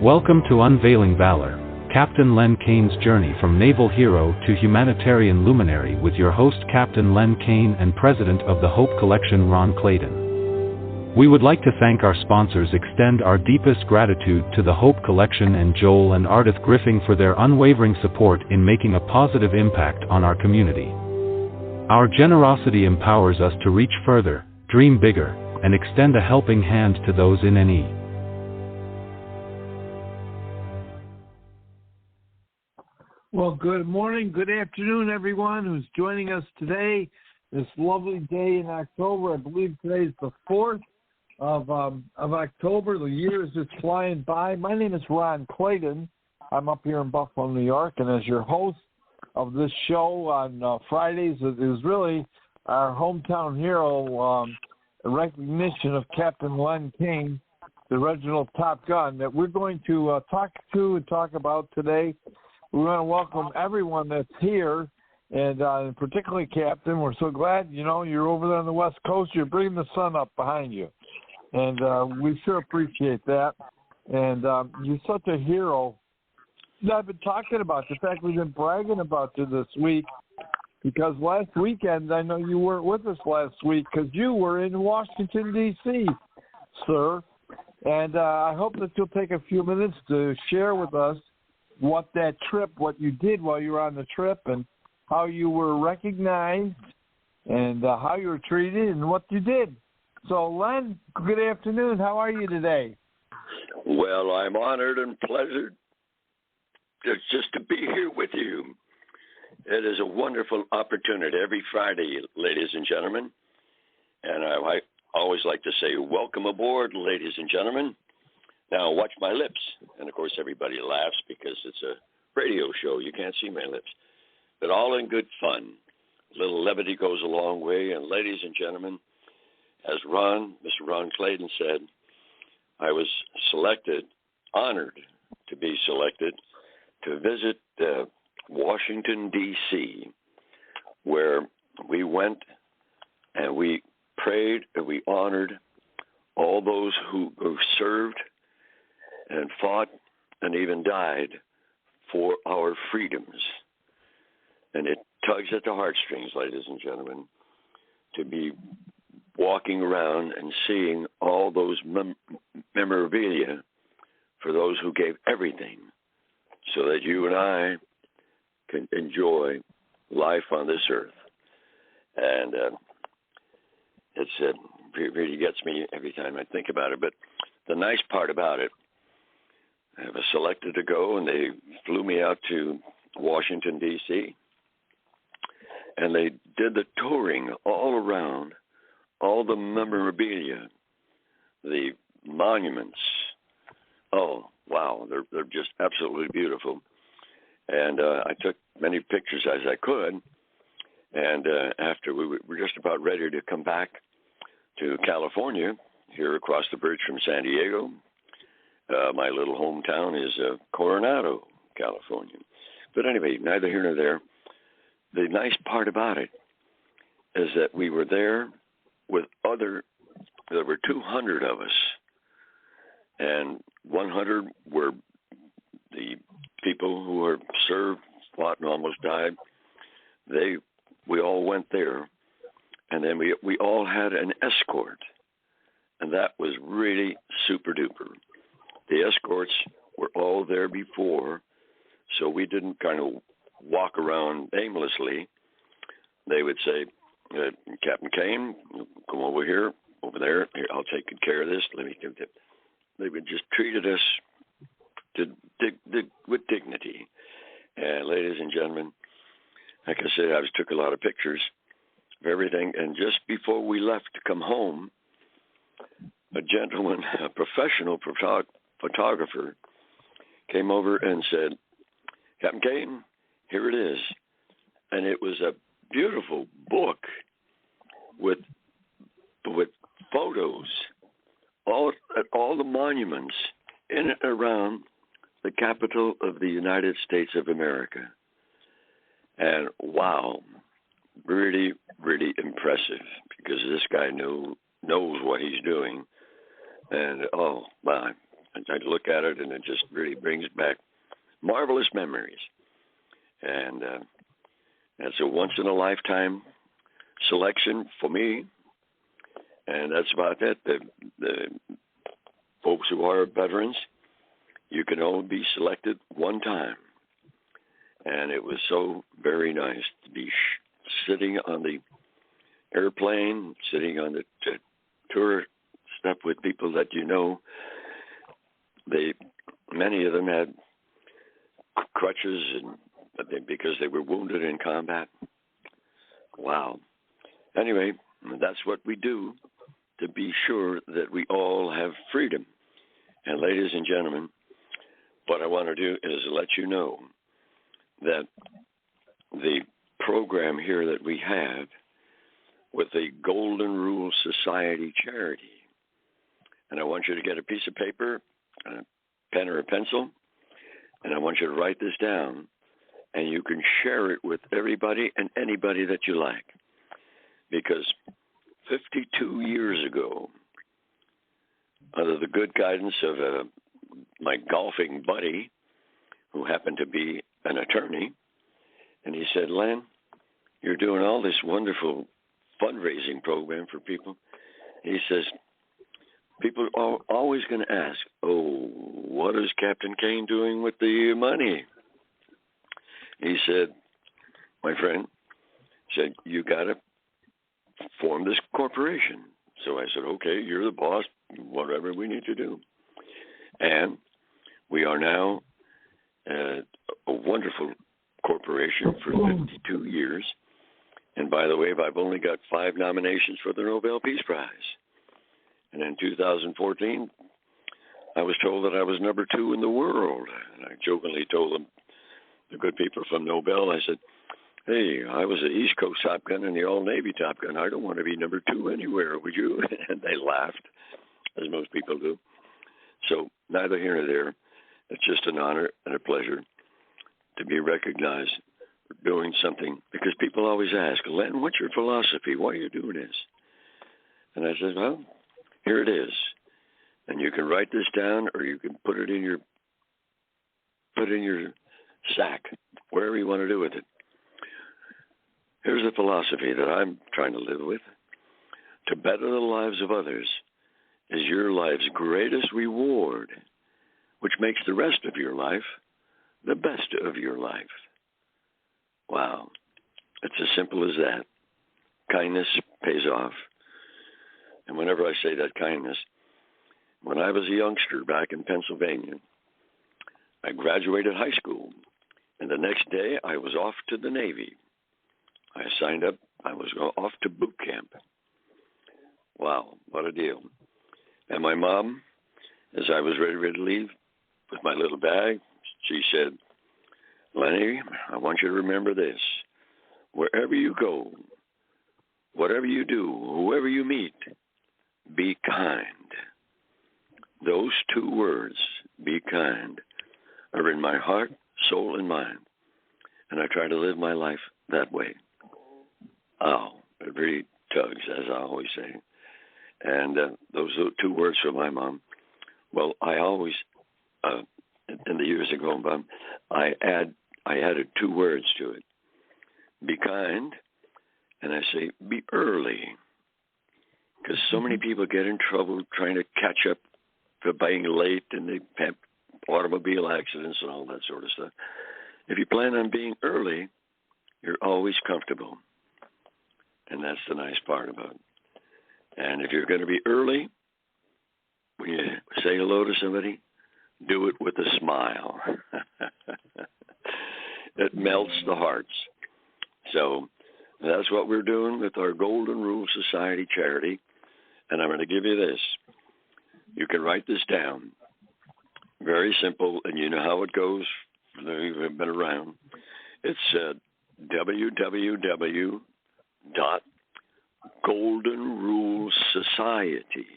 Welcome to Unveiling Valor, Captain Len Kaine's journey from naval hero to humanitarian luminary with your host Captain Len Kaine and President of the Hope Collection Ron Clayton. We would like to thank our sponsors, extend our deepest gratitude to the Hope Collection and Joel and Ardith Griffin for their unwavering support in making a positive impact on our community. Our generosity empowers us to reach further, dream bigger, and extend a helping hand to those in need. Well, good morning, good afternoon, everyone who's joining us today. This lovely day in October. I believe today is the 4th of October. The year is just flying by. My name is Ron Clayton. I'm up here in Buffalo, New York, and as your host of this show on Fridays, it is really our hometown hero, a recognition of Captain Len Kaine, the original Top Gun, that we're going to talk about today. We want to welcome everyone that's here, and particularly Captain. We're so glad, you're over there on the West Coast. You're bringing the sun up behind you, and we sure appreciate that. And you're such a hero. I've been talking about, in fact, we've been bragging about you this week, because last weekend, I know you weren't with us last week because you were in Washington, D.C., sir. And I hope that you'll take a few minutes to share with us what you did while you were on the trip, and how you were recognized, and how you were treated, and what you did. So, Len, good afternoon. How are you today? Well, I'm honored and pleasured just to be here with you. It is a wonderful opportunity every Friday, ladies and gentlemen. And I always like to say, welcome aboard, ladies and gentlemen. Now, watch my lips. And, of course, everybody laughs because it's a radio show. You can't see my lips. But all in good fun. A little levity goes a long way. And, ladies and gentlemen, as Mr. Ron Clayton said, I was honored to be selected to visit Washington, D.C., where we went and we prayed and we honored all those who served and fought and even died for our freedoms. And it tugs at the heartstrings, ladies and gentlemen, to be walking around and seeing all those memorabilia for those who gave everything so that you and I can enjoy life on this earth. And it really gets me every time I think about it. But the nice part about it, I was selected to go, and they flew me out to Washington, D.C., and they did the touring all around, all the memorabilia, the monuments. Oh, wow, they're just absolutely beautiful. And I took many pictures as I could, and after we were just about ready to come back to California, here across the bridge from San Diego. My little hometown is Coronado, California. But anyway, neither here nor there. The nice part about it is that we were there with there were 200 of us, and 100 were the people who were served, fought, and almost died. We all went there, and then we all had an escort, and that was really super duper. The escorts were all there before, so we didn't kind of walk around aimlessly. They would say, Captain Kaine, come over here, over there. Here, I'll take good care of this. Let me do that. They would just treated us with dignity. And ladies and gentlemen, like I said, I took a lot of pictures of everything. And just before we left to come home, a gentleman, a professional photographer, came over and said, Captain Kaine, here it is. And it was a beautiful book with photos, all the monuments in and around the capital of the United States of America. And wow, really, really impressive, because this guy knows what he's doing. And oh my, I look at it, and it just really brings back marvelous memories. And that's a once-in-a-lifetime selection for me. And that's about that. The folks who are veterans, you can only be selected one time. And it was so very nice to be sitting on the airplane, sitting on the tour stuff with people that you know. Many of them had crutches because they were wounded in combat. Wow. Anyway, that's what we do to be sure that we all have freedom. And ladies and gentlemen, what I want to do is let you know that the program here that we have with the Golden Rule Society charity, and I want you to get a piece of paper, a pen or a pencil, and I want you to write this down, and you can share it with everybody and anybody that you like. Because 52 years ago, under the good guidance of my golfing buddy, who happened to be an attorney, and he said, Len, you're doing all this wonderful fundraising program for people. He says, people are always going to ask, oh, what is Captain Kaine doing with the money? He said, my friend, said, you got to form this corporation. So I said, okay, you're the boss, whatever we need to do. And we are now a wonderful corporation for 52 years. And by the way, I've only got 5 nominations for the Nobel Peace Prize. And in 2014, I was told that I was number 2 in the world. And I jokingly told them, the good people from Nobel, I said, hey, I was the East Coast Top Gun and the All-Navy Top Gun. I don't want to be number 2 anywhere, would you? And they laughed, as most people do. So neither here nor there. It's just an honor and a pleasure to be recognized for doing something. Because people always ask, Len, what's your philosophy? Why are you doing this? And I said, well, here it is. And you can write this down, or you can put it in your sack, wherever you want to do with it. Here's the philosophy that I'm trying to live with. To better the lives of others is your life's greatest reward, which makes the rest of your life the best of your life. Wow. It's as simple as that. Kindness pays off. And whenever I say that kindness, when I was a youngster back in Pennsylvania, I graduated high school, and the next day I was off to the Navy. I signed up. I was off to boot camp. Wow, what a deal. And my mom, as I was ready to leave with my little bag, she said, Lenny, I want you to remember this. Wherever you go, whatever you do, whoever you meet, be kind. Those 2 words, be kind, are in my heart, soul, and mind. And I try to live my life that way. Oh, it really tugs, as I always say. And those are 2 words from my mom. Well, I always, in the years ago, I added 2 words to it. Be kind, and I say be early. Because so many people get in trouble trying to catch up for being late, and they have automobile accidents and all that sort of stuff. If you plan on being early, you're always comfortable. And that's the nice part about it. And if you're going to be early, when you say hello to somebody, do it with a smile. It melts the hearts. So that's what we're doing with our Golden Rule Society charity. And I'm going to give you this. You can write this down. Very simple, and you know how it goes. You've been around. It's www.goldenrulesociety.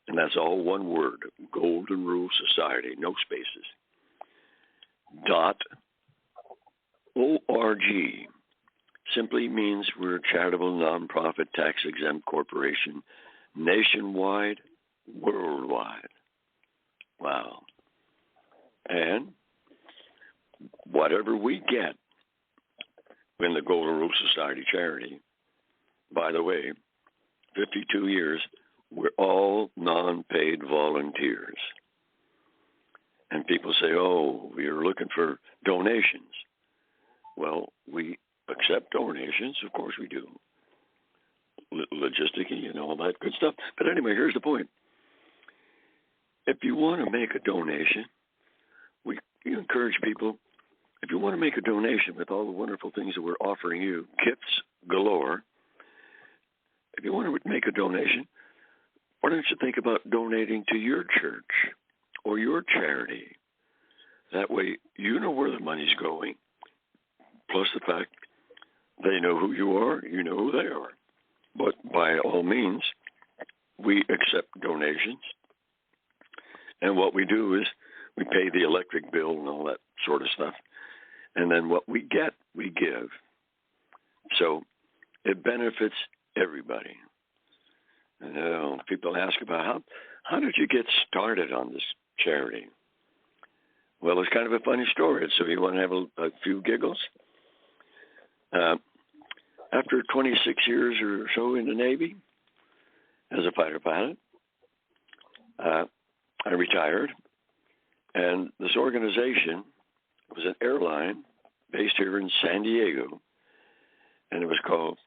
And that's all one word, Golden Rule Society, no spaces. .org simply means we're a charitable, nonprofit, tax-exempt corporation, nationwide, worldwide. Wow. And whatever we get in the Golden Rule Society charity, by the way, 52 years, we're all non-paid volunteers. And people say, oh, we're looking for donations. Well, we accept donations. Of course we do. Logistically and all that good stuff. But anyway, here's the point. If you want to make a donation, we encourage people, if you want to make a donation with all the wonderful things that we're offering you, kits galore, if you want to make a donation, why don't you think about donating to your church or your charity? That way you know where the money's going, plus the fact they know who you are, you know who they are. But by all means, we accept donations. And what we do is we pay the electric bill and all that sort of stuff. And then what we get, we give. So it benefits everybody. And people ask about how did you get started on this charity? Well, it's kind of a funny story. So you want to have a few giggles? After 26 years or so in the Navy as a fighter pilot, I retired. And this organization was an airline based here in San Diego, and it was called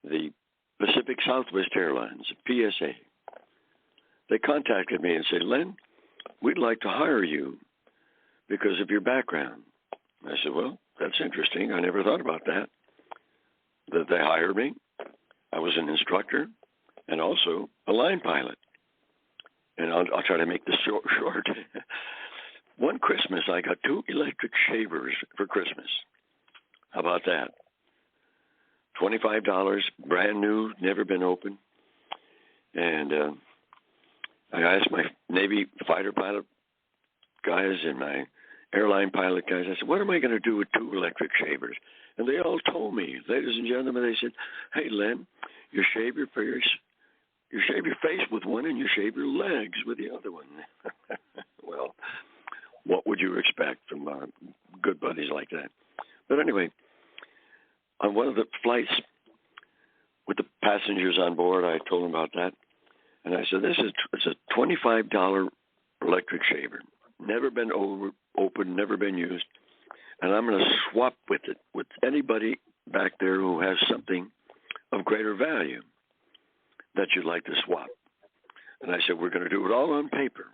the Pacific Southwest Airlines, PSA. They contacted me and said, Len, we'd like to hire you because of your background. I said, well, that's interesting. I never thought about that. That they hired me. I was an instructor and also a line pilot. And I'll try to make this short. One Christmas, I got 2 electric shavers for Christmas. How about that? $25, brand new, never been opened. And I asked my Navy fighter pilot guys and my airline pilot guys, I said, what am I going to do with 2 electric shavers? And they all told me, ladies and gentlemen, they said, hey, Len, you shave your face with one and you shave your legs with the other one. Well, what would you expect from good buddies like that? But anyway, on one of the flights with the passengers on board, I told them about that. And I said, it's a $25 electric shaver. Never been opened, never been used. And I'm going to swap with it with anybody back there who has something of greater value that you'd like to swap. And I said, we're going to do it all on paper.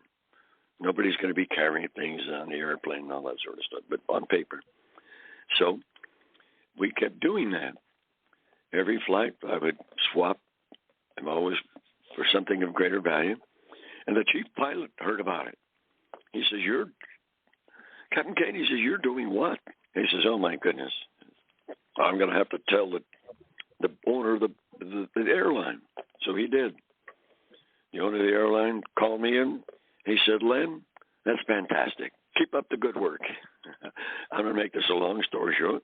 Nobody's going to be carrying things on the airplane and all that sort of stuff, but on paper. So we kept doing that. Every flight, I would swap. I'm always for something of greater value. And the chief pilot heard about it. He says, Captain Kaine, he says, you're doing what? He says, oh, my goodness. I'm going to have to tell the owner of the airline. So he did. The owner of the airline called me in. He said, Len, that's fantastic. Keep up the good work. I'm going to make this a long story short.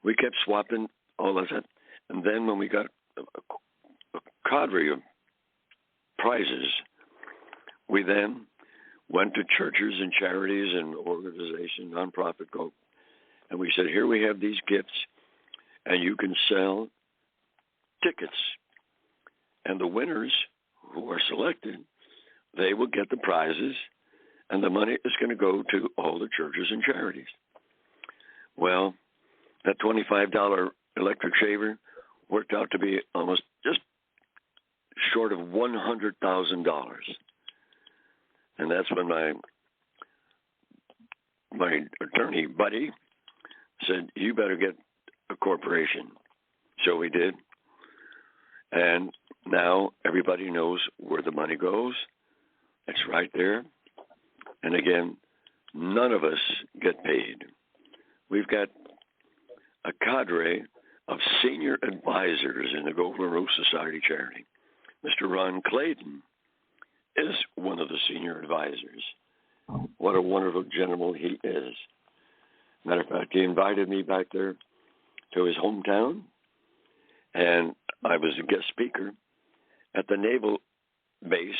We kept swapping all of that. And then when we got a cadre of prizes, we then went to churches and charities and organizations, nonprofit group, and we said, here we have these gifts, and you can sell tickets. And the winners who are selected, they will get the prizes, and the money is going to go to all the churches and charities. Well, that $25 electric shaver worked out to be almost just short of $100,000. And that's when my attorney buddy said, you better get a corporation. So we did. And now everybody knows where the money goes. It's right there. And again, none of us get paid. We've got a cadre of senior advisors in the Golden Rule Society charity. Mr. Ron Clayton is one of the senior advisors. What a wonderful gentleman he is. Matter of fact, he invited me back there to his hometown, and I was a guest speaker at the naval base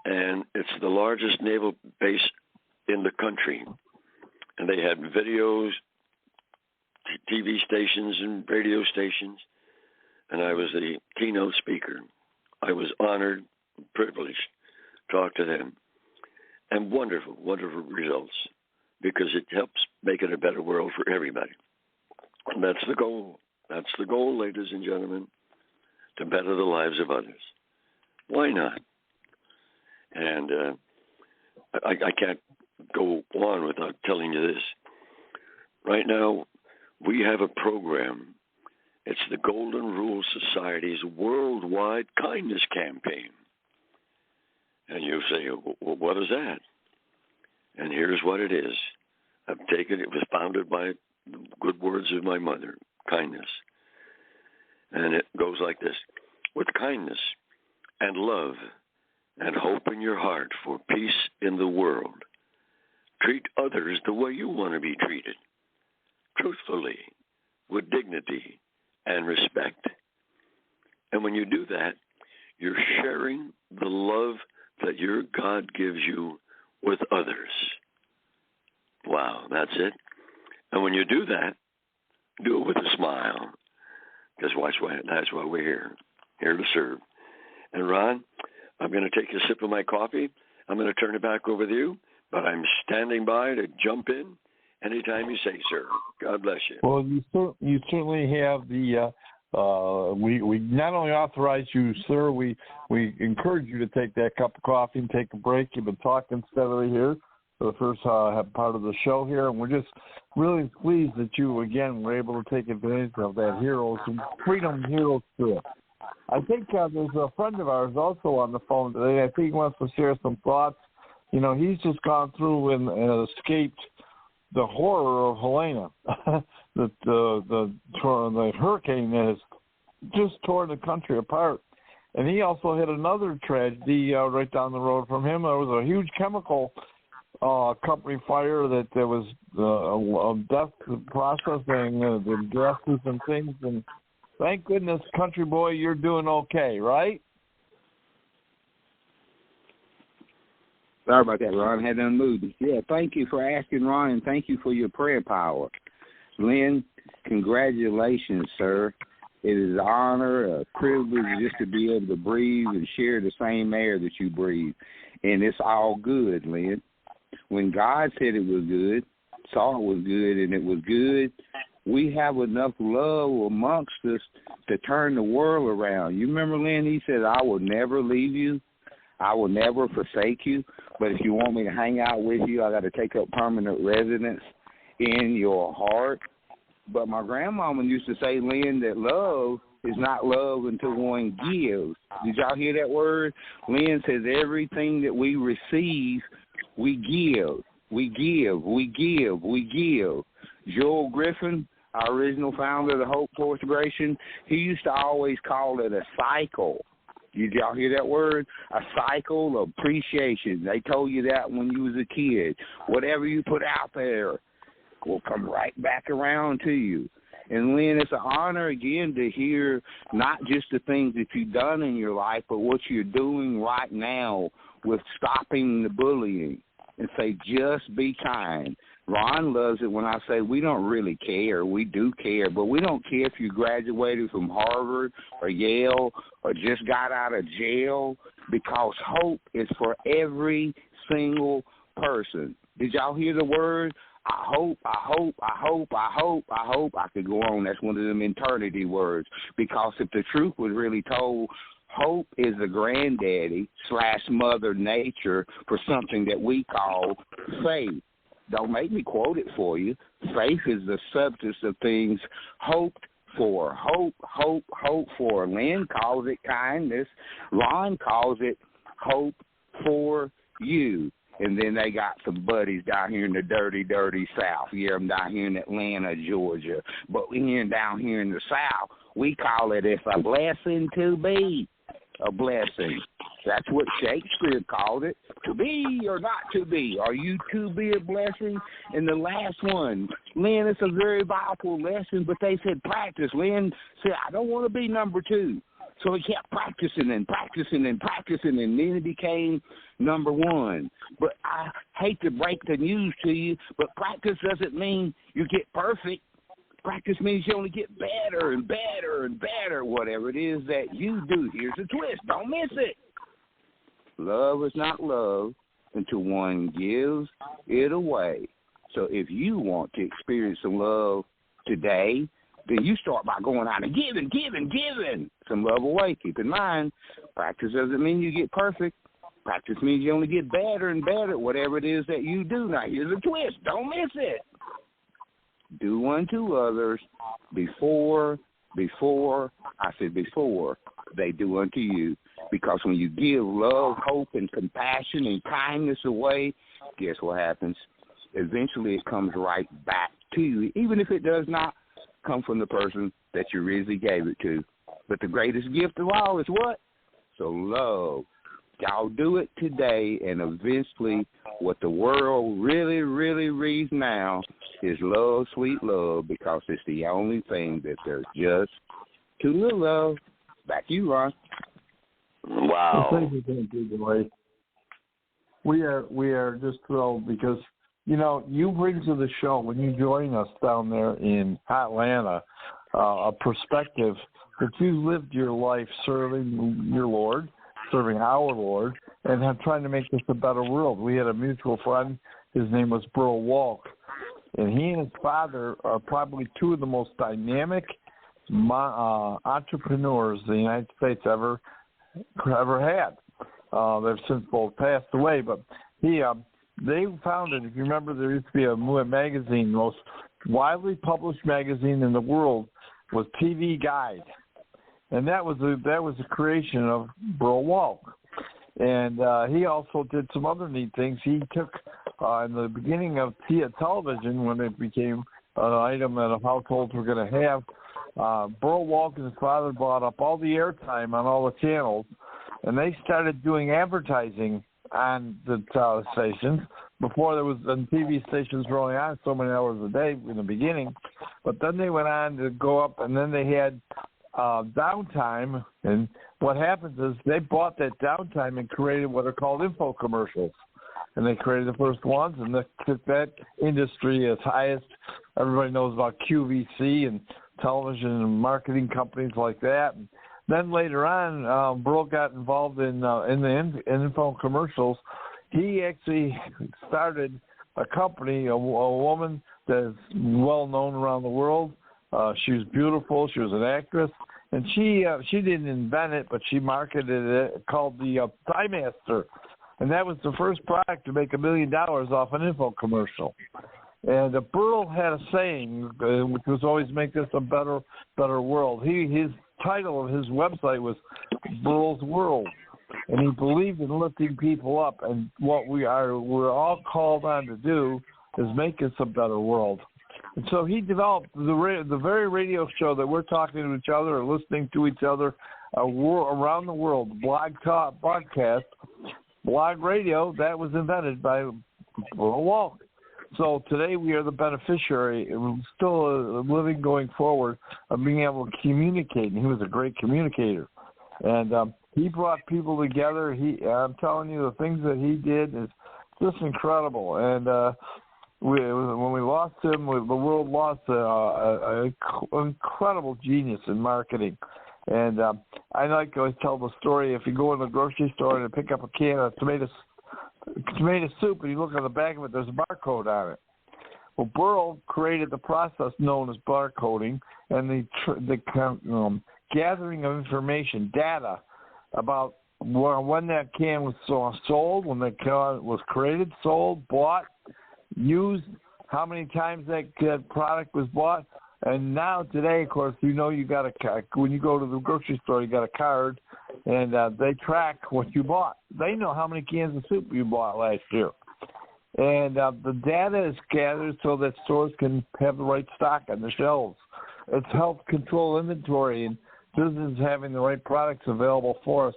and it's the largest naval base in the country. And they had videos, TV stations, and radio stations, and I was the keynote speaker. I was honored, privileged to talk to them, and wonderful, wonderful results, because it helps make it a better world for everybody. And that's the goal. That's the goal, ladies and gentlemen, to better the lives of others. Why not? And I can't go on without telling you this. Right now, we have a program. It's the Golden Rule Society's worldwide kindness campaign. And you say, well, what is that? And here's what it is. It was founded by the good words of my mother, kindness. And it goes like this: with kindness and love and hope in your heart for peace in the world, treat others the way you want to be treated, truthfully, with dignity and respect. And when you do that, you're sharing the love that your God gives you with others. Wow, that's it. And when you do that, do it with a smile, because that's why we're here to serve. And Ron, I'm going to take a sip of my coffee. I'm going to turn it back over to you, but I'm standing by to jump in anytime you say, sir. God bless you. Well, you certainly have the. We not only authorize you, sir. We encourage you to take that cup of coffee and take a break. You've been talking steadily here for the first part of the show here, and we're just really pleased that you again were able to take advantage of that Freedom Heroes Spirit. I think there's a friend of ours also on the phone today. I think he wants to share some thoughts. You know, he's just gone through and escaped the horror of Helena, the hurricane that has just torn the country apart. And he also had another tragedy right down the road from him. There was a huge chemical company fire that there was death processing the gases and things. And thank goodness, country boy, you're doing okay, right? Sorry about that, Ron. I had done moved. Yeah, thank you for asking, Ron, and thank you for your prayer power. Len, congratulations, sir. It is an honor, a privilege just to be able to breathe and share the same air that you breathe. And it's all good, Len. When God said it was good, saw it was good, and it was good, we have enough love amongst us to turn the world around. You remember, Len, he said, I will never leave you. I will never forsake you, but if you want me to hang out with you, I got to take up permanent residence in your heart. But my grandmama used to say, Len, that love is not love until one gives. Did y'all hear that word? Len says everything that we receive, we give. We give, we give, we give. Joel Griffin, our original founder of the Hope Corporation, he used to always call it a cycle. Did y'all hear that word? A cycle of appreciation. They told you that when you was a kid. Whatever you put out there will come right back around to you. And, Len, it's an honor, again, to hear not just the things that you've done in your life, but what you're doing right now with stopping the bullying. And say, just be kind. Ron loves it when I say we don't really care. We do care, but we don't care if you graduated from Harvard or Yale or just got out of jail, because hope is for every single person. Did y'all hear the word? I hope, I hope, I hope, I hope, I hope. I could go on. That's one of them eternity words, because if the truth was really told, hope is the granddaddy / mother nature for something that we call faith. Don't make me quote it for you. Faith is the substance of things hoped for. Hope, hope, hope for. Len calls it kindness. Ron calls it hope for you. And then they got some buddies down here in the dirty, dirty South. You hear them down here in Atlanta, Georgia. But down here in the South, we call it it's a blessing to be. A blessing. That's what Shakespeare called it. To be or not to be. Are you to be a blessing? And the last one, Len, it's a very powerful lesson, but they said practice. Len said, I don't want to be number 2. So he kept practicing and practicing and practicing, and then he became number one. But I hate to break the news to you, but practice doesn't mean you get perfect. Practice means you only get better and better and better, whatever it is that you do. Here's the twist. Don't miss it. Love is not love until one gives it away. So if you want to experience some love today, then you start by going out and giving some love away. Keep in mind, practice doesn't mean you get perfect. Practice means you only get better and better at whatever it is that you do. Now, here's a twist. Don't miss it. Do unto others before they do unto you. Because when you give love, hope, and compassion and kindness away, guess what happens? Eventually it comes right back to you, even if it does not come from the person that you originally gave it to. But the greatest gift of all is what? So love. Y'all do it today, and eventually what the world really, really reads now is love, sweet love, because it's the only thing that there's just too little of. Back to you, Ron. Wow. Well, thank you, we are just thrilled because, you know, you bring to the show, when you join us down there in Atlanta, a perspective that you lived your life serving your Lord, serving our Lord, and have trying to make this a better world. We had a mutual friend. His name was Burl Walk, and he and his father are probably two of the most dynamic entrepreneurs the United States ever had. They've since both passed away, but they founded, if you remember, there used to be a magazine, the most widely published magazine in the world was TV Guide, and that was a creation of Burl Walk. And he also did some other neat things. He took, in the beginning of television, when it became an item that households were going to have, Burl Walk and his father bought up all the airtime on all the channels, and they started doing advertising on the stations. Before there was TV stations rolling on so many hours a day in the beginning, but then they went on to go up, and then they had downtime. And what happens is they bought that downtime and created what are called info commercials. And they created the first ones, and they took that industry as highest. Everybody knows about QVC and television and marketing companies like that. And then later on, Burl got involved in the info commercials. He actually started a company, a woman that is well known around the world. She was beautiful. She was an actress, and she didn't invent it, but she marketed it, called the Time Master. And that was the first product to make $1 million off an info commercial. And Burl had a saying, which was always make this a better world. His title of his website was Burl's World. And he believed in lifting people up. And what we're all called on to do is make us a better world. And so he developed the very radio show that we're talking to each other or listening to each other around the world, broadcast, blog radio, that was invented by Burl Walk. So today we are the beneficiary, still living going forward, of being able to communicate. And he was a great communicator. And he brought people together. I'm telling you, the things that he did is just incredible. And when we lost him, the world lost an incredible genius in marketing. And I like to always tell the story, if you go in the grocery store and pick up a can of tomato soup and you look on the back of it, there's a barcode on it. Well, Burl created the process known as barcoding and the gathering of information, data, about when that can was sold, when that can was created, sold, bought, used, how many times that product was bought. And now today, of course, you got when you go to the grocery store, you got a card, and they track what you bought. They know how many cans of soup you bought last year. And the data is gathered so that stores can have the right stock on the shelves. It's helped control inventory and businesses having the right products available for us.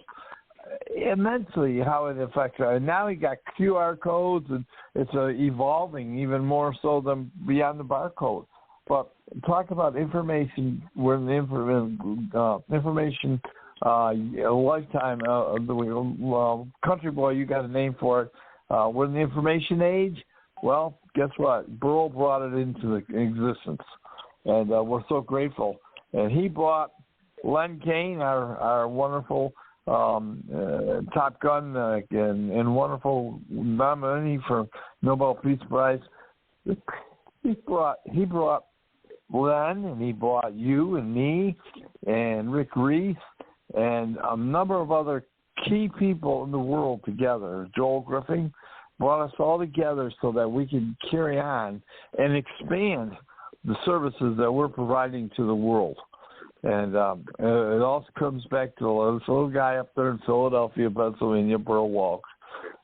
Immensely how it affects it. And now you got QR codes, and it's evolving even more so than beyond the barcode. But talk about information, where the information a lifetime. Country boy, you got a name for it. We're in the information age. Well, guess what? Burl brought it into existence, and we're so grateful. And he brought Len Kaine, our wonderful Top Gun and wonderful nominee for Nobel Peace Prize. He brought Len, and he brought you and me and Rick Reese and a number of other key people in the world together. Joel Griffin brought us all together so that we can carry on and expand the services that we're providing to the world. And it also comes back to this little guy up there in Philadelphia, Pennsylvania, Burl Walks.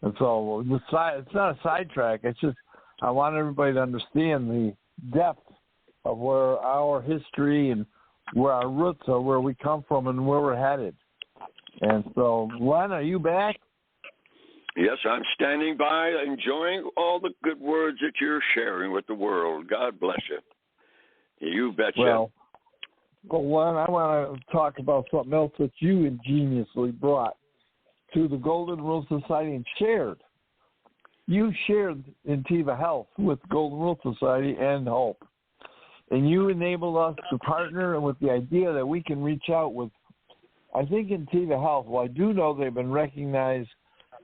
And so it's not a sidetrack. It's just I want everybody to understand the depth of where our history and where our roots are, where we come from, and where we're headed. And so, Len, are you back? Yes, I'm standing by, enjoying all the good words that you're sharing with the world. God bless you. You betcha. Well, Len, I want to talk about something else that you ingeniously brought to the Golden Rule Society and shared. You shared Intiva Health with Golden Rule Society and Hope. And you enabled us to partner with the idea that we can reach out with, I think, Intiva Health. Well, I do know they've been recognized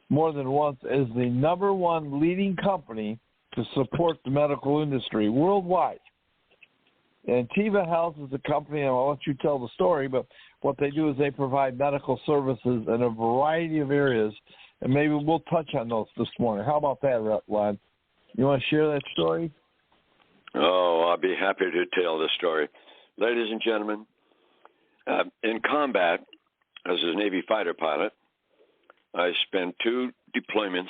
more than once as the number one leading company to support the medical industry worldwide. And Intiva Health is a company, and I'll let you tell the story, but what they do is they provide medical services in a variety of areas, and maybe we'll touch on those this morning. How about that, Len? You want to share that story? Oh, I'll be happy to tell the story. Ladies and gentlemen, in combat, as a Navy fighter pilot, I spent 2 deployments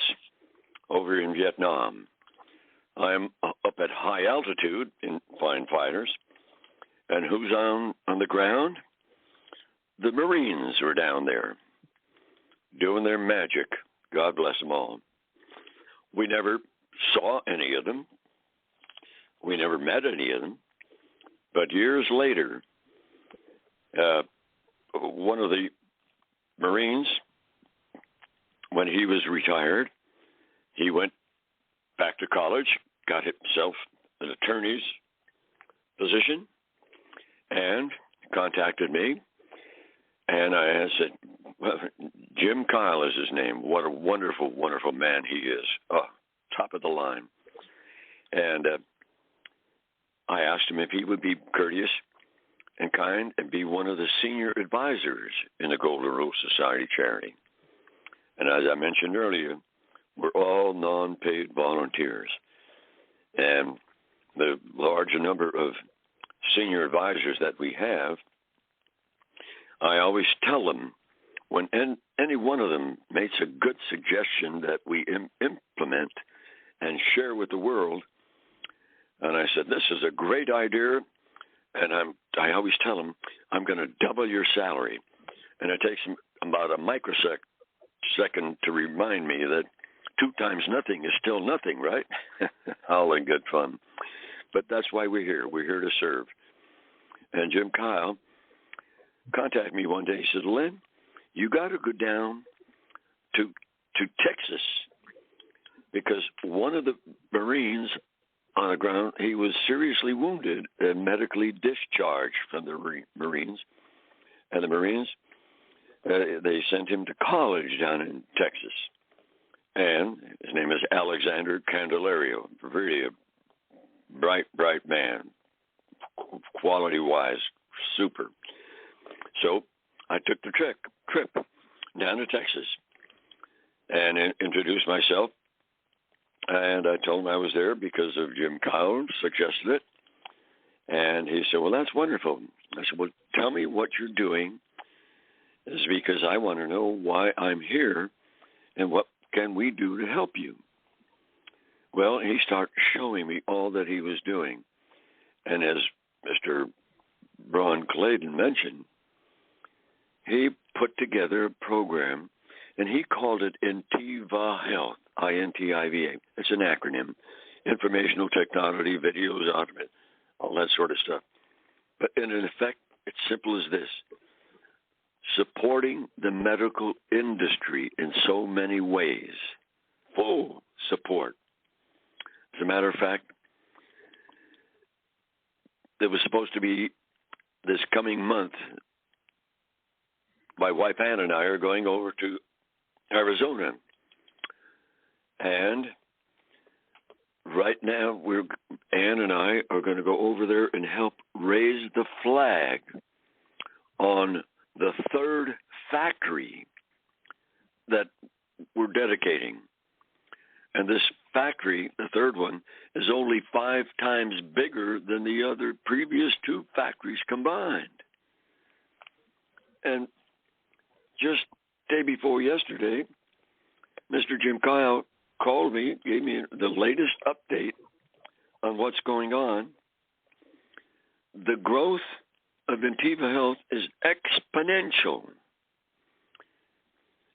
over in Vietnam. I'm up at high altitude in flying fighters, and who's on the ground? The Marines were down there doing their magic. God bless them all. We never saw any of them. We never met any of them. But years later, one of the Marines, when he was retired, he went back to college, got himself an attorney's position, and contacted me. And I said, well, Jim Kyle is his name. What a wonderful, wonderful man he is. Oh, top of the line. And I asked him if he would be courteous and kind and be one of the senior advisors in the Golden Rule Society charity. And as I mentioned earlier, we're all non-paid volunteers. And the larger number of senior advisors that we have, I always tell them when any one of them makes a good suggestion that we implement and share with the world, and I said, this is a great idea, and I always tell them, I'm going to double your salary. And it takes them about a microsecond to remind me that 2 times nothing is still nothing, right? All in good fun. But that's why we're here. We're here to serve. And Jim Kyle contacted me one day. He said, Len, you got to go down to Texas because one of the Marines on the ground, he was seriously wounded and medically discharged from the Marines. And the Marines, they sent him to college down in Texas. And his name is Alexander Candelario, really a bright man, quality-wise, super. So I took the trip down to Texas and introduced myself. And I told him I was there because of Jim Kyle suggested it. And he said, well, that's wonderful. I said, well, tell me what you're doing. It's because I want to know why I'm here and what can we do to help you. Well, he started showing me all that he was doing. And as Mr. Ron Clayton mentioned, he put together a program, and he called it Intiva Health, INTIVA. It's an acronym, Informational Technology, Videos, Automate, all that sort of stuff. But in effect, it's simple as this. supporting the medical industry in so many ways. Full support. As a matter of fact, it was supposed to be this coming month. My wife Ann and I are going over to Arizona. And right now, Ann and I are going to go over there and help raise the flag on the third factory that we're dedicating. And this factory, the third one, is only 5 times bigger than the other previous 2 factories combined. And just day before yesterday, Mr. Jim Kyle called me, gave me the latest update on what's going on. The growth of Intiva Health is exponential.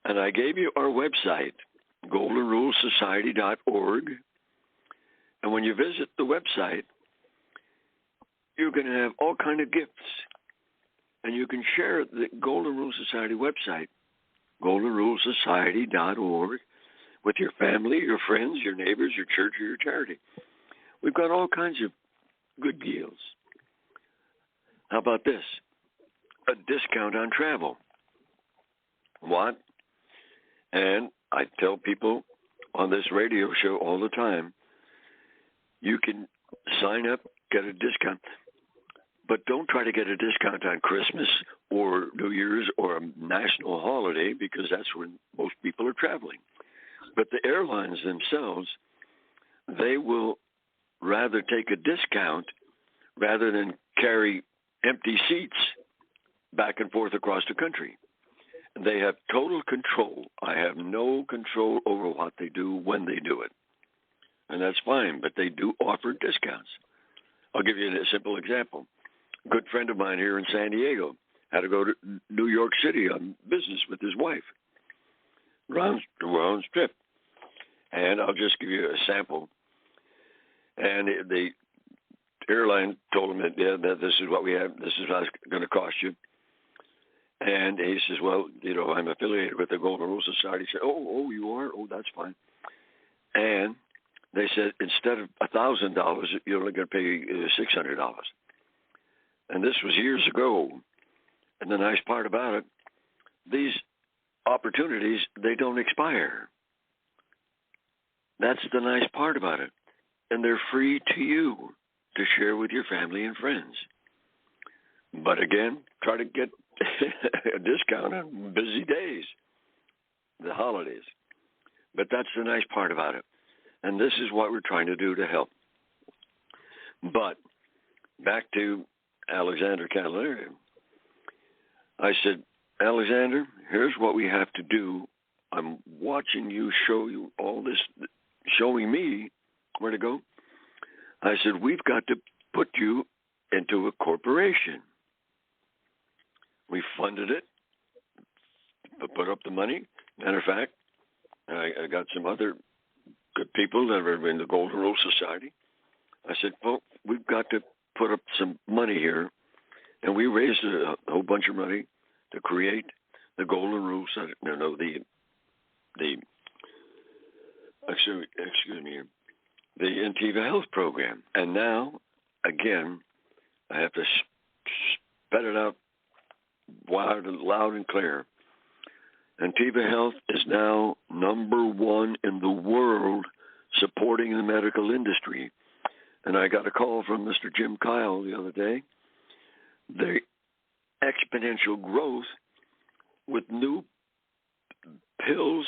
And I gave you our website, goldenrulesociety.org. And when you visit the website, you're going to have all kinds of gifts. And you can share the Golden Rule Society website, goldenrulesociety.org, with your family, your friends, your neighbors, your church, or your charity. We've got all kinds of good deals. How about this? A discount on travel. What? And I tell people on this radio show all the time, you can sign up, get a discount, but don't try to get a discount on Christmas or New Year's or a national holiday, because that's when most people are traveling. But the airlines themselves, they will rather take a discount rather than carry empty seats back and forth across the country. They have total control. I have no control over what they do when they do it. And that's fine, but they do offer discounts. I'll give you a simple example. A good friend of mine here in San Diego had to go to New York City on business with his wife. Round trip. And I'll just give you a sample. And the airline told him that this is what we have, this is what it's going to cost you. And he says, well, I'm affiliated with the Golden Rule Society. He said, oh, you are? Oh, that's fine. And they said, instead of $1,000, you're only going to pay $600. And this was years ago. And the nice part about it, these opportunities, they don't expire. That's the nice part about it. And they're free to you to share with your family and friends. But again, try to get a discount on busy days, the holidays. But that's the nice part about it. And this is what we're trying to do to help. But back to Alexander Cavalieri. I said, Alexander, here's what we have to do. I'm watching you show you all this, showing me where to go. I said, we've got to put you into a corporation. We funded it, put up the money. Matter of fact, I got some other good people that are in the Golden Rule Society. I said, well, we've got to put up some money here. And we raised a whole bunch of money to create the Golden Rule Society. The Intiva Health Program. And now, again, I have to spit it out loud and clear. Intiva Health is now #1 in the world supporting the medical industry. And I got a call from Mr. Jim Kyle the other day. The exponential growth with new pills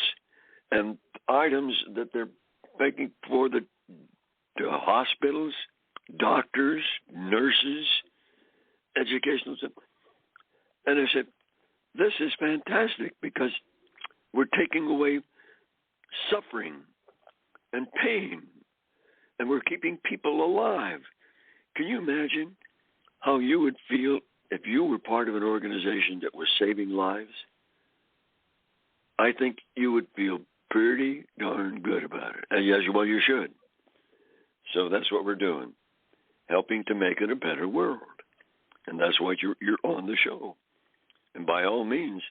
and items that they're making for the hospitals, doctors, nurses, educational. And I said, this is fantastic because we're taking away suffering and pain, and we're keeping people alive. Can you imagine how you would feel if you were part of an organization that was saving lives? I think you would feel pretty darn good about it. And yes, well, you should. So that's what we're doing, helping to make it a better world. And that's why you're on the show. And by all means,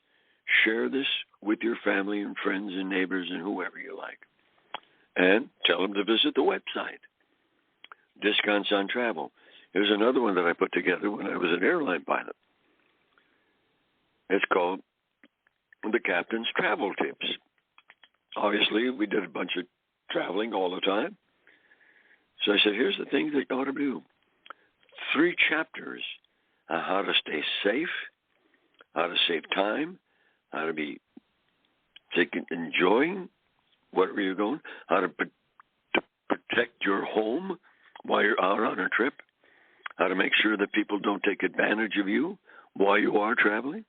share this with your family and friends and neighbors and whoever you like. And tell them to visit the website. Discounts on travel. Here's another one that I put together when I was an airline pilot. It's called The Captain's Travel Tips. Obviously, we did a bunch of traveling all the time. So I said, here's the things that you ought to do. 3 chapters on how to stay safe, how to save time, how to be enjoying wherever you're going, how to protect your home while you're out on a trip, how to make sure that people don't take advantage of you while you are traveling.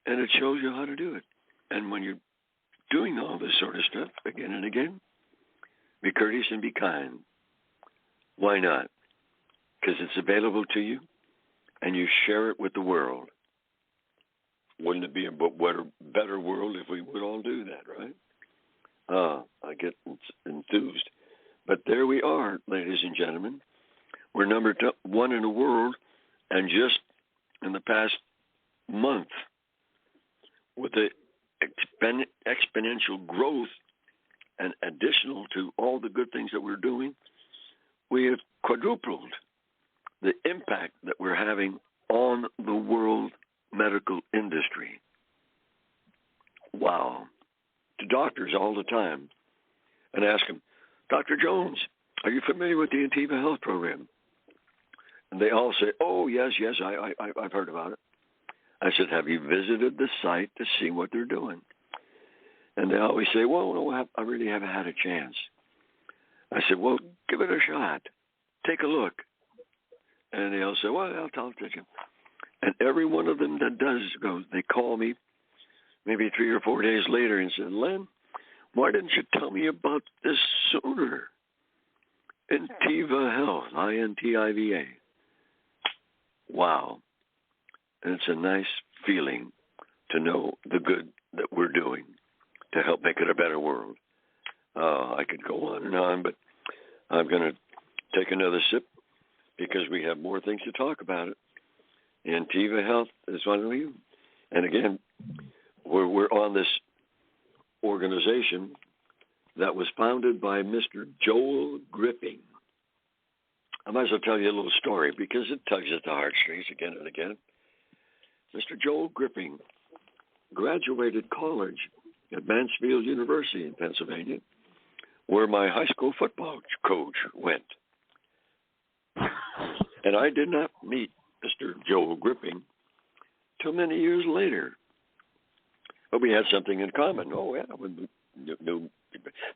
And it shows you how to do it. And when you're doing all this sort of stuff again and again, be courteous and be kind. Why not? Because it's available to you, and you share it with the world. Wouldn't it be a better world if we would all do that, right? I get enthused. But there we are, ladies and gentlemen. We're number 1 in the world, and just in the past month, with the exponential growth and additional to all the good things that we're doing, we have quadrupled the impact that we're having on the world medical industry. Wow. To doctors all the time and ask them, Dr. Jones, are you familiar with the Antiva Health Program? And they all say, oh, yes, I've heard about it. I said, have you visited the site to see what they're doing? And they always say, well, no, I really haven't had a chance. I said, well, give it a shot. Take a look. And they all say, well, I'll talk to you. And every one of them that does go, they call me maybe 3 or 4 days later and said, Len, why didn't you tell me about this sooner? Antiva Health, I-N-T-I-V-A. Wow. And it's a nice feeling to know the good that we're doing to help make it a better world. I could go on and on, but I'm going to take another sip because we have more things to talk about it. Antiva Health is one of you. And again, we're on this organization that was founded by Mr. Joel Gripping. I might as well tell you a little story because it tugs at the heartstrings again and again. Mr. Joel Gripping graduated college at Mansfield University in Pennsylvania, where my high school football coach went. And I did not meet Mr. Joel Gripping till many years later. But we had something in common. Oh, yeah.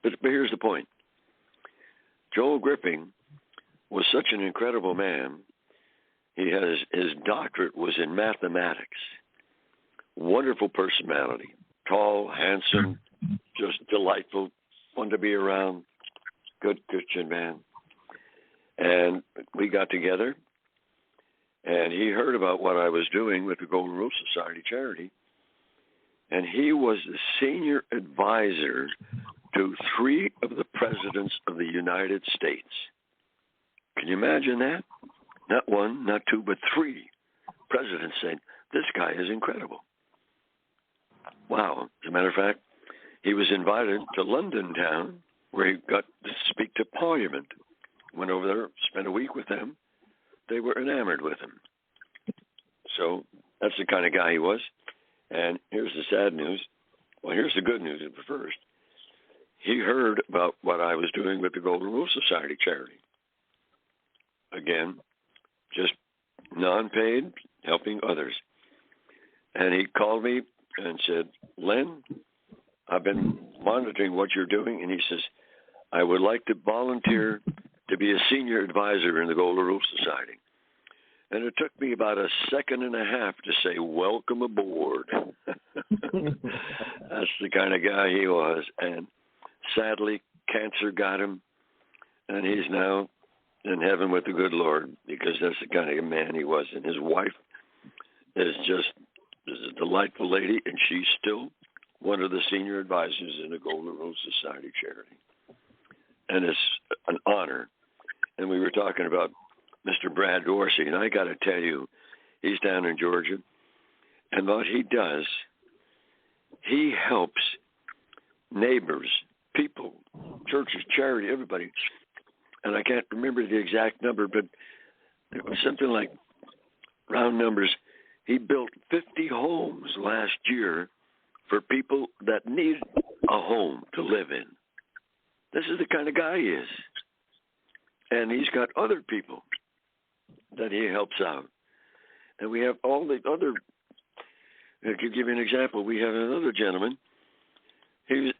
But here's the point. Joel Gripping was such an incredible man. He has his doctorate was in mathematics. Wonderful personality. Tall, handsome, just delightful, fun to be around. Good Christian man. And we got together, and he heard about what I was doing with the Golden Rule Society charity, and he was the senior advisor to 3 of the presidents of the United States. Can you imagine that? Not 1, not 2, but 3 presidents saying, this guy is incredible. Wow. As a matter of fact, he was invited to London town where he got to speak to Parliament. Went over there, spent a week with them. They were enamored with him. So that's the kind of guy he was. And here's the sad news. Well, here's the good news first. He heard about what I was doing with the Golden Rule Society charity. Again, just non-paid, helping others. And he called me and said, Len, I've been monitoring what you're doing. And he says, I would like to volunteer to be a senior advisor in the Golden Rule Society. And it took me about a second and a half to say, welcome aboard. That's the kind of guy he was. And sadly, cancer got him, and he's now in heaven with the good Lord because that's the kind of man he was. And his wife is a delightful lady, and she's still one of the senior advisors in the Golden Rule Society charity. And it's an honor. And we were talking about Mr. Brad Dorsey, and I got to tell you, he's down in Georgia, And what he does, he helps neighbors, people, churches, charity, everybody. And I can't remember the exact number, but it was something like, round numbers, he built 50 homes last year for people that need a home to live in. This is the kind of guy he is. And he's got other people that he helps out. And we have all the other, I could give you an example. We have another gentleman. He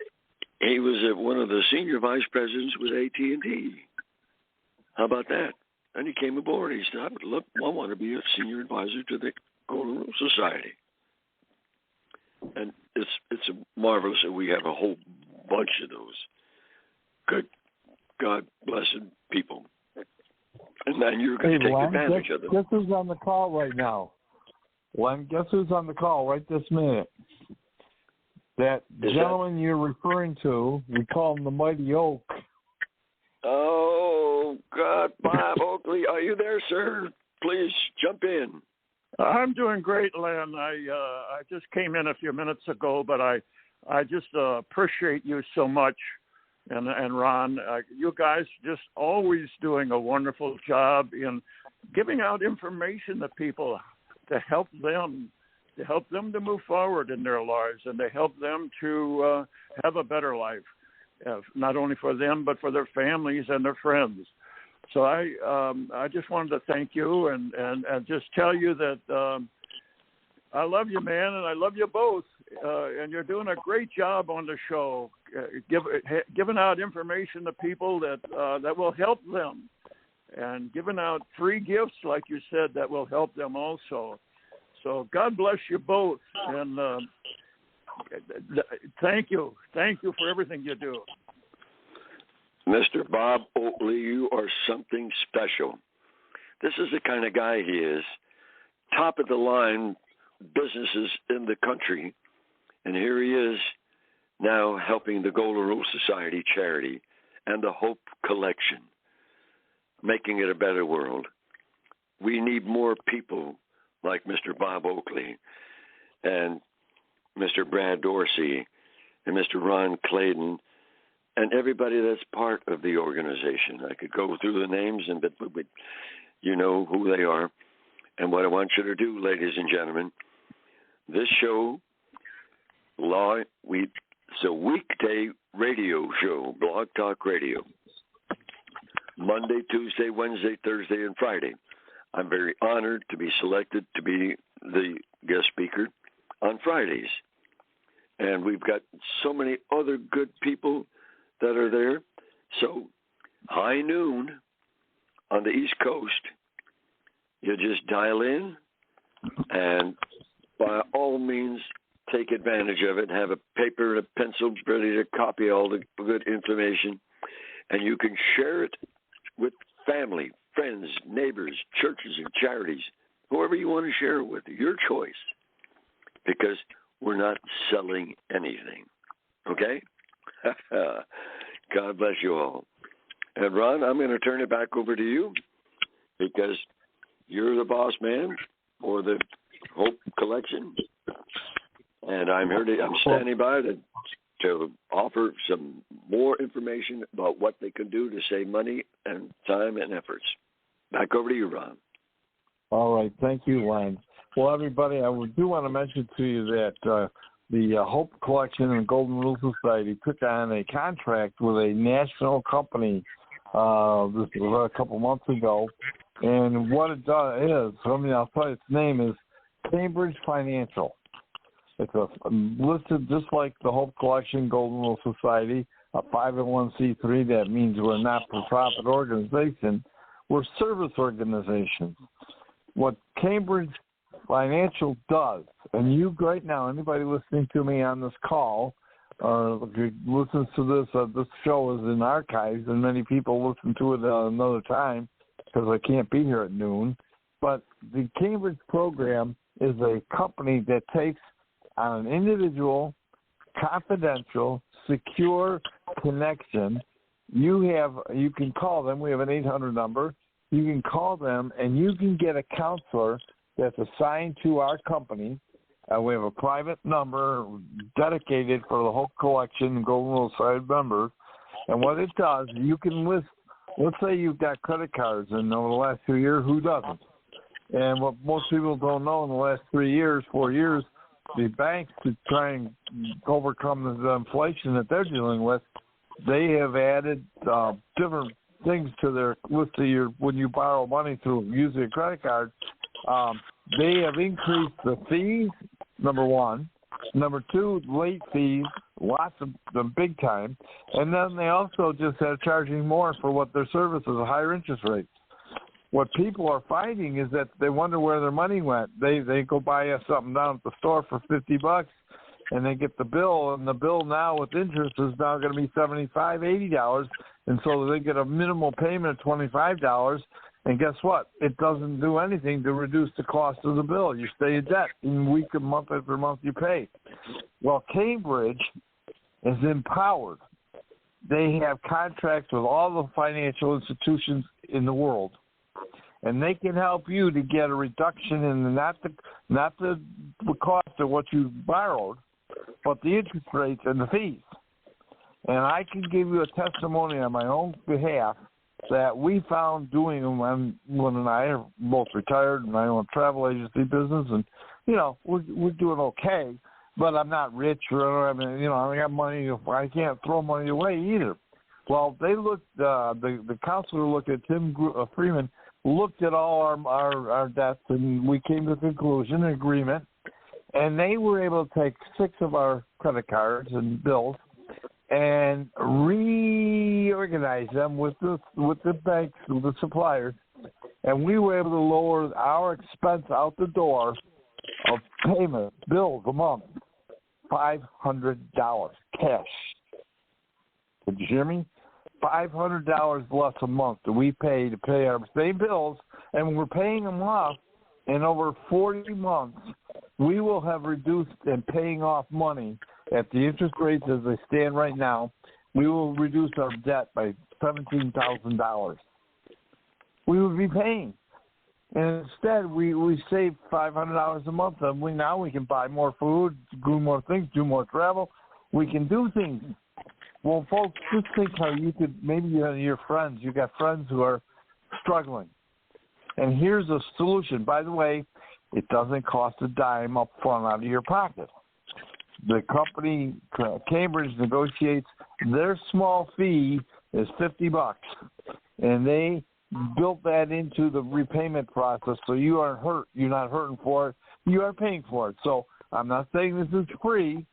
was one of the senior vice presidents with AT&T. How about that? And he came aboard. He said, look, I want to be a senior advisor to the Golden Rule Society. And it's marvelous that we have a whole bunch of those good, God-blessed people. And then you're going to take advantage of them. Guess who's on the call right now? Len, guess who's on the call right this minute? That gentleman you're referring to, we call him the Mighty Oak. Oh, God, Bob Oakley, are you there, sir? Please jump in. I'm doing great, Len. I just came in a few minutes ago, but I just appreciate you so much, and Ron, you guys just always doing a wonderful job in giving out information to people to help them to move forward in their lives, and to help them to have a better life, not only for them but for their families and their friends. So I just wanted to thank you and just tell you that I love you, man, and I love you both. And you're doing a great job on the show, giving out information to people that will help them, and giving out free gifts, like you said, that will help them also. So God bless you both, and thank you for everything you do. Mr. Bob Oakley, you are something special. This is the kind of guy he is. Top of the line businesses in the country. And here he is now helping the Golden Rule Society charity and the Hope Collection, making it a better world. We need more people like Mr. Bob Oakley and Mr. Brad Dorsey and Mr. Ron Clayton, and everybody that's part of the organization. I could go through the names, but you know who they are. And what I want you to do, ladies and gentlemen, this show, it's a weekday radio show, Blog Talk Radio, Monday, Tuesday, Wednesday, Thursday, and Friday. I'm very honored to be selected to be the guest speaker on Fridays. And we've got so many other good people that are there. So high noon on the East Coast, you just dial in, and by all means take advantage of it. Have a paper and a pencil ready to copy all the good information, and you can share it with family, friends, neighbors, churches, and charities, whoever you want to share it with, your choice, because we're not selling anything, okay? God bless you all. And Ron, I'm going to turn it back over to you, because you're the boss man for the Hope Collection, and I'm standing by to offer some more information about what they can do to save money and time and efforts. Back over to you, Ron. All right. Thank you, Len. Well, everybody, I do want to mention to you that the Hope Collection and Golden Rule Society took on a contract with a national company this was a couple months ago. And what it does is, I'll tell you, its name is Cambridge Financial. It's listed just like the Hope Collection, Golden Rule Society, a 501c3. That means we're a not-for-profit organization. We're service organizations. What Cambridge Financial does, and you right now, anybody listening to me on this call or listens to this show is in archives, and many people listen to it another time because I can't be here at noon. But the Cambridge program is a company that takes on an individual, confidential, secure connection. You can call them. We have an 800 number. You can call them, and you can get a counselor that's assigned to our company We have a private number dedicated for the whole collection, Golden Rule Society members. And what it does, you can list, let's say you've got credit cards, and over the last 2 years, who doesn't? And what most people don't know, in the last 4 years, the banks, to try and overcome the inflation that they're dealing with, they have added different things to their list of your, when you borrow money through using a credit card. They have increased the fees, number one. Number two, late fees, lots of them, big time. And then they also just are charging more for what their services, higher interest rates. What people are finding is that they wonder where their money went. They go buy something down at the store for $50, and they get the bill, and the bill now with interest is now going to be $75, $80, and so they get a minimal payment of $25. And guess what? It doesn't do anything to reduce the cost of the bill. You stay in debt, and week and month after month you pay. Well, Cambridge is empowered. They have contracts with all the financial institutions in the world, and they can help you to get a reduction in not the cost of what you borrowed, but the interest rates and the fees. And I can give you a testimony on my own behalf that we found doing them when Len and I are both retired, and I own a travel agency business, and we're doing okay. But I'm not rich, or I got money. I can't throw money away either. Well, they looked. The counselor looked at Tim Freeman, looked at all our debts, and we came to the conclusion, an agreement, and they were able to take 6 of our credit cards and bills and reorganize them with the banks, with the suppliers, and we were able to lower our expense out the door of payment, bills a month, $500 cash. Did you hear me? $500 less a month that we pay to pay our same bills, and we're paying them off. In over 40 months, we will have reduced and paying off money at the interest rates as they stand right now. We will reduce our debt by $17,000. We would be paying. And instead, we save $500 a month, and we can buy more food, do more things, do more travel. We can do things. Well, folks, just think how you could, maybe your friends, you got friends who are struggling. And here's a solution. By the way, it doesn't cost a dime up front out of your pocket. The company, Cambridge, negotiates their small fee is $50, and they built that into the repayment process, so you aren't hurt. You're not hurting for it. You are paying for it. So I'm not saying this is free,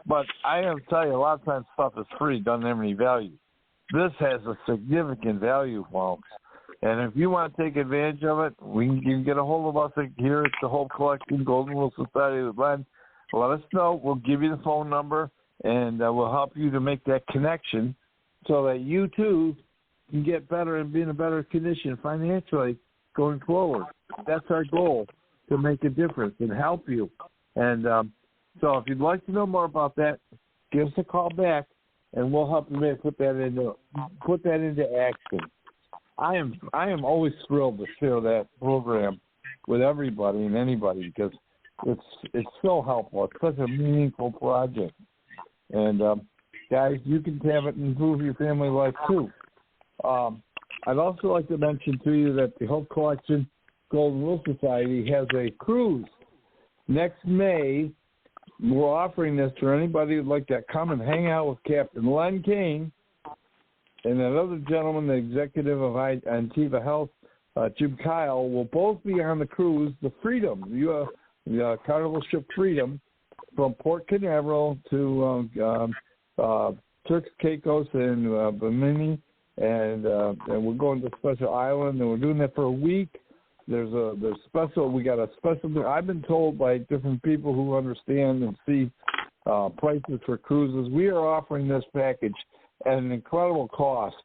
but I have to tell you, a lot of times stuff is free, doesn't have any value. This has a significant value, folks. And if you want to take advantage of it, you can get a hold of us here at the Hope Collection, Golden Rule Society of the Blend. Let us know. We'll give you the phone number, and we'll help you to make that connection so that you, too, can get better and be in a better condition financially going forward. That's our goal, to make a difference and help you. And so if you'd like to know more about that, give us a call back, and we'll help you put that into action. I am always thrilled to share that program with everybody and anybody because it's so helpful. It's such a meaningful project. And, guys, you can have it and improve your family life, too. I'd also like to mention to you that the Hope Collection Golden Rule Society has a cruise. Next May, we're offering this to anybody who'd like to come and hang out with Captain Len Kaine and that other gentleman, the executive of Antiva Health, Jim Kyle, will both be on the cruise, the Freedom, the Carnival Ship Freedom, from Port Canaveral to Turks Caicos and Bimini, and we're going to a special island, and we're doing that for a week. We got a special. I've been told by different people who understand and see prices for cruises. We are offering this package at an incredible cost,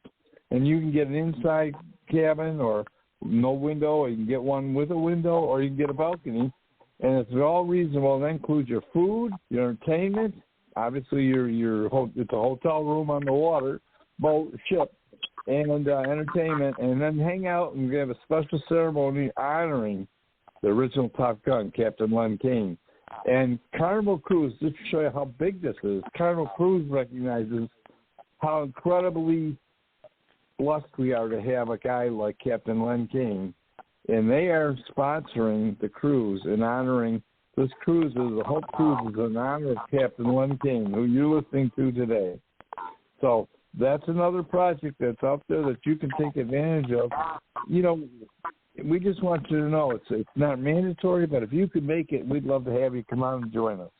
and you can get an inside cabin or no window, or you can get one with a window, or you can get a balcony, and it's all reasonable. That includes your food, your entertainment, obviously it's a hotel room on the water, boat, ship, and entertainment, and then hang out and have a special ceremony honoring the original Top Gun, Captain Len Kaine. And Carnival Cruise, just to show you how big this is, Carnival Cruise recognizes how incredibly blessed we are to have a guy like Captain Len Kaine. And they are sponsoring the cruise and honoring this cruise. The Hope Cruise is in honor of Captain Len Kaine, who you're listening to today. So that's another project that's out there that you can take advantage of. You know, we just want you to know it's not mandatory, but if you could make it, we'd love to have you come on and join us.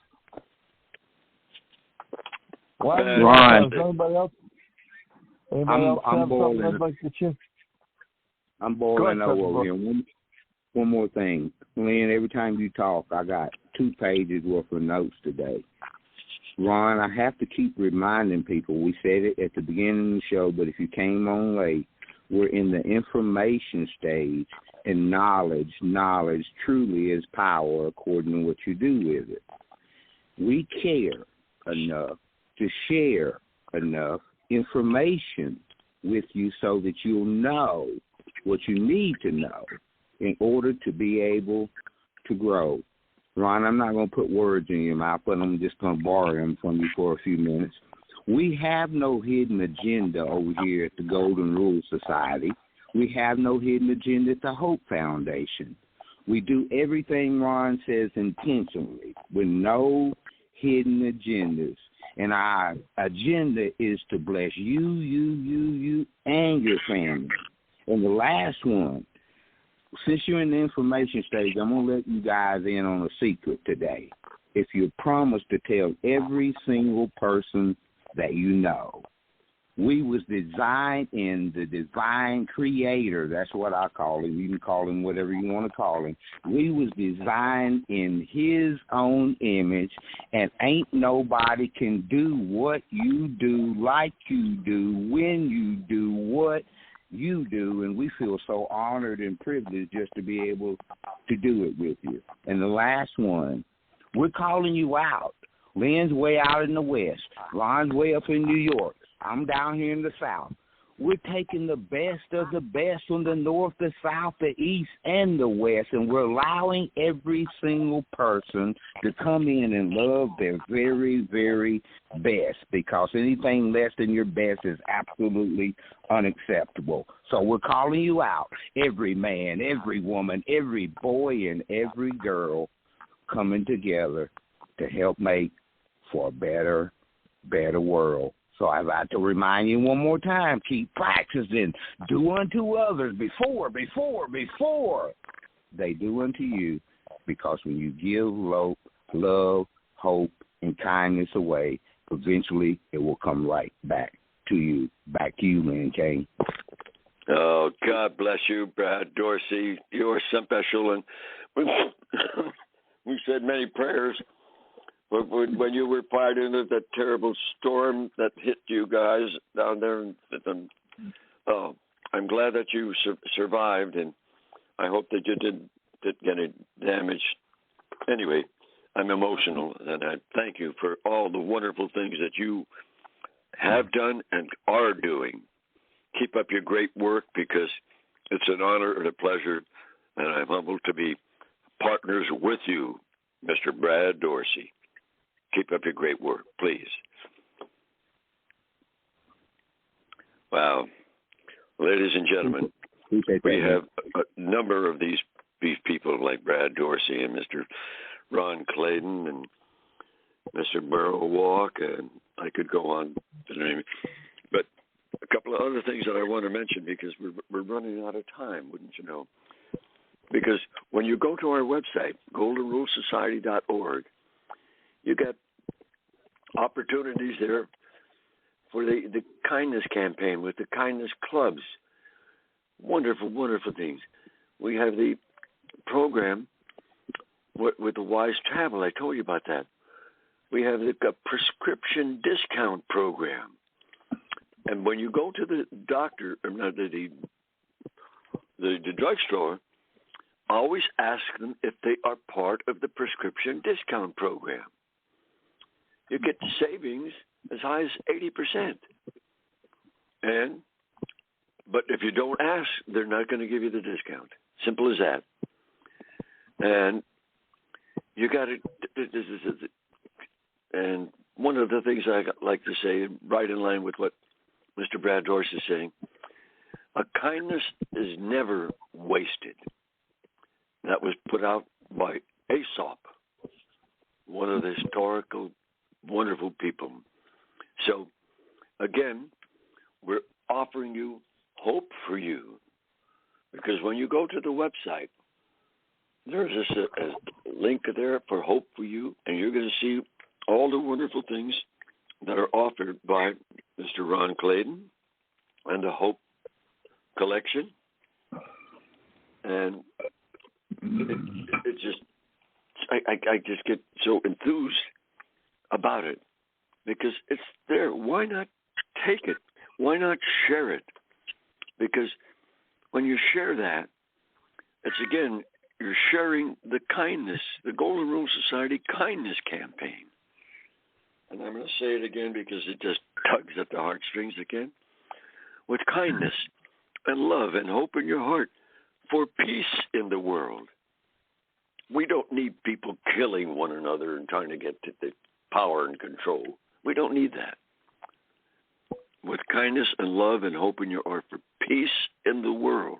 Ron, anybody else? I'm boiling. I'm boiling over again. One more thing. Lynn, every time you talk, I got 2 pages worth of notes today. Ron, I have to keep reminding people, we said it at the beginning of the show, but if you came on late, we're in the information stage, and knowledge truly is power according to what you do with it. We care enough to share enough information with you so that you'll know what you need to know in order to be able to grow. Ron, I'm not going to put words in your mouth, but I'm just going to borrow them from you for a few minutes. We have no hidden agenda over here at the Golden Rule Society. We have no hidden agenda at the Hope Foundation. We do everything Ron says intentionally with no hidden agendas. And our agenda is to bless you, and your family. And the last one, since you're in the information stage, I'm going to let you guys in on a secret today. If you promise to tell every single person that you know, we was designed in the divine creator. That's what I call him. You can call him whatever you want to call him. We was designed in his own image, and ain't nobody can do what you do, like you do, when you do what you do, and we feel so honored and privileged just to be able to do it with you. And the last one, we're calling you out. Lynn's way out in the West. Ron's way up in New York. I'm down here in the South. We're taking the best of the best from the North, the South, the East, and the West, and we're allowing every single person to come in and love their very, very best, because anything less than your best is absolutely unacceptable. So we're calling you out, every man, every woman, every boy, and every girl coming together to help make for a better world. So I'd like to remind you one more time, keep practicing. Do unto others before they do unto you. Because when you give love, hope, and kindness away, eventually it will come right back to you. Back to you, Len Kaine. Oh, God bless you, Brad Dorsey. You're so special. And we said many prayers. But when you were part into that terrible storm that hit you guys down there, I'm glad that you survived, and I hope that you didn't get any damage. Anyway, I'm emotional, and I thank you for all the wonderful things that you have done and are doing. Keep up your great work, because it's an honor and a pleasure, and I'm humbled to be partners with you, Mr. Brad Dorsey. Keep up your great work, please. Wow. Ladies and gentlemen, we have a number of these people like Brad Dorsey and Mr. Ron Clayton and Mr. Burrow Walk, and I could go on. But a couple of other things that I want to mention, because we're running out of time, wouldn't you know? Because when you go to our website, goldenrulesociety.org, you got opportunities there for the kindness campaign with the kindness clubs. Wonderful, wonderful things. We have the program with the Wise Travel. I told you about that. We have the prescription discount program. And when you go to the doctor, or not the drugstore, always ask them if they are part of the prescription discount program. You get savings as high as 80%. But if you don't ask, they're not going to give you the discount. Simple as that. And you got to, and one of the things I like to say, right in line with what Mr. Brad Dorse is saying, a kindness is never wasted. That was put out by Aesop, one of the historical, wonderful people. So, again, we're offering you hope for you, because when you go to the website, there's a link there for hope for you, and you're going to see all the wonderful things that are offered by Mr. Ron Clayton and the Hope Collection. And it just, I just get so enthused about it because it's there. Why not take it? Why not share it? Because when you share that, it's again, you're sharing the kindness, the Golden Rule Society kindness campaign. And I'm going to say it again because it just tugs at the heartstrings again. With kindness and love and hope in your heart for peace in the world. We don't need people killing one another and trying to get to the power and control. We don't need that. With kindness and love and hope in your heart for peace in the world.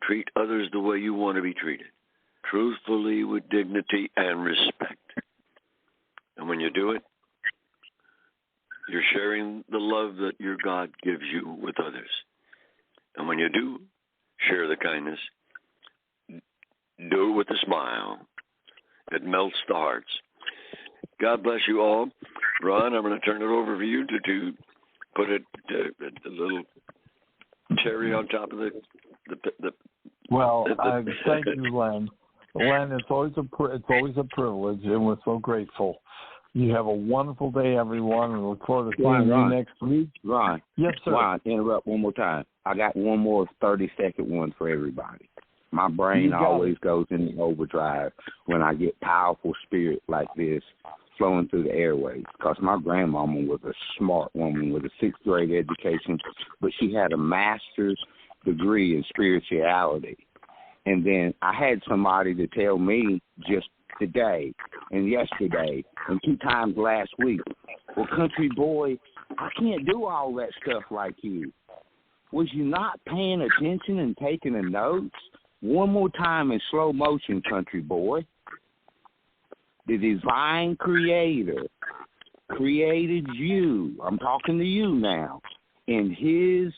Treat others the way you want to be treated. Truthfully, with dignity and respect. And when you do it, you're sharing the love that your God gives you with others. And when you do share the kindness, do it with a smile. It melts the hearts. God bless you all. Ron, I'm going to turn it over for you to put a little cherry on top of the Well, thank you, Len. Len, it's always a privilege, and we're so grateful. You have a wonderful day, everyone, and look forward to seeing you next week. Ron. Yes, sir. Ron, interrupt one more time. I got one more 30-second one for everybody. My brain always goes into overdrive when I get powerful spirit like this flowing through the airways, because my grandmama was a smart woman with a 6th grade education, but she had a master's degree in spirituality. And then I had somebody to tell me just today and yesterday and 2 times last week, well, country boy, I can't do all that stuff like you. Was you not paying attention and taking the notes? One more time in slow motion, country boy. The divine creator created you. I'm talking to you now. In his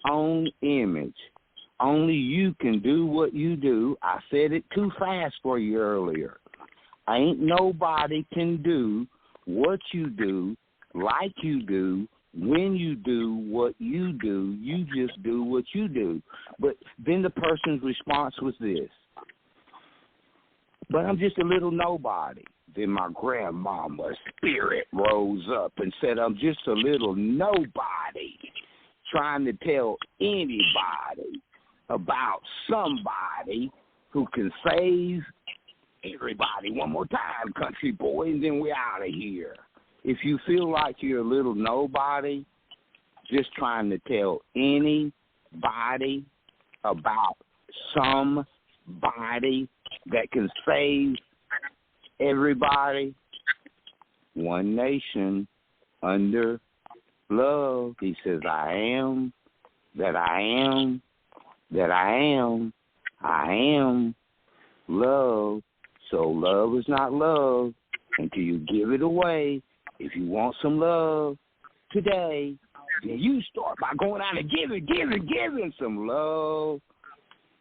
own image. Only you can do what you do. I said it too fast for you earlier. Ain't nobody can do what you do, like you do, when you do what you do. You just do what you do. But then the person's response was this. But I'm just a little nobody. Then my grandmama's spirit rose up and said, I'm just a little nobody trying to tell anybody about somebody who can save everybody. One more time, country boy, and then we're out of here. If you feel like you're a little nobody, just trying to tell anybody about somebody that can save everybody, one nation under love. He says, I am, that I am, that I am love. So love is not love until you give it away. If you want some love today, then you start by going out and giving some love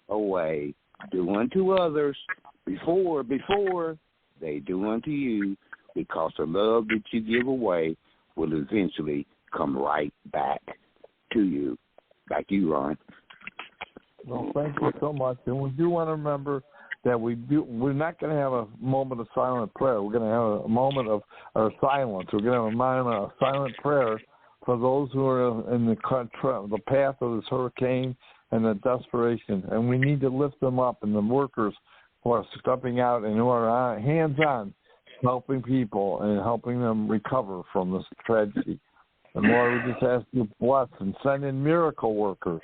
away. Do unto others before they do unto you, because the love that you give away will eventually come right back to you. Back to you, Ron. Well, thank you so much. And we do want to remember that we're not going to have a moment of silent prayer. We're going to have a moment of silence. We're going to have a moment of silent prayer for those who are in the path of this hurricane and the desperation. And we need to lift them up, and the workers who are stepping out and who are hands-on helping people and helping them recover from this tragedy. And Lord, we just ask you to bless and send in miracle workers.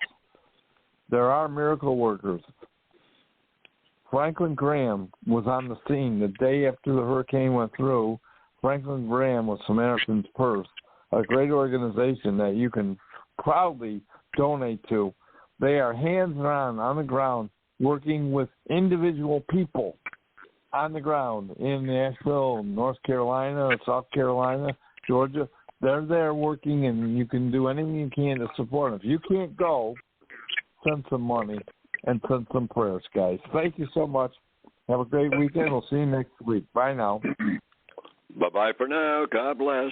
There are miracle workers. Franklin Graham was on the scene the day after the hurricane went through. Franklin Graham with Samaritan's Purse, a great organization that you can proudly donate to. They are hands-on the ground, working with individual people on the ground in Nashville, North Carolina, South Carolina, Georgia. They're there working, and you can do anything you can to support them. If you can't go, send some money and send some prayers, guys. Thank you so much. Have a great weekend. We'll see you next week. Bye now. Bye-bye for now. God bless.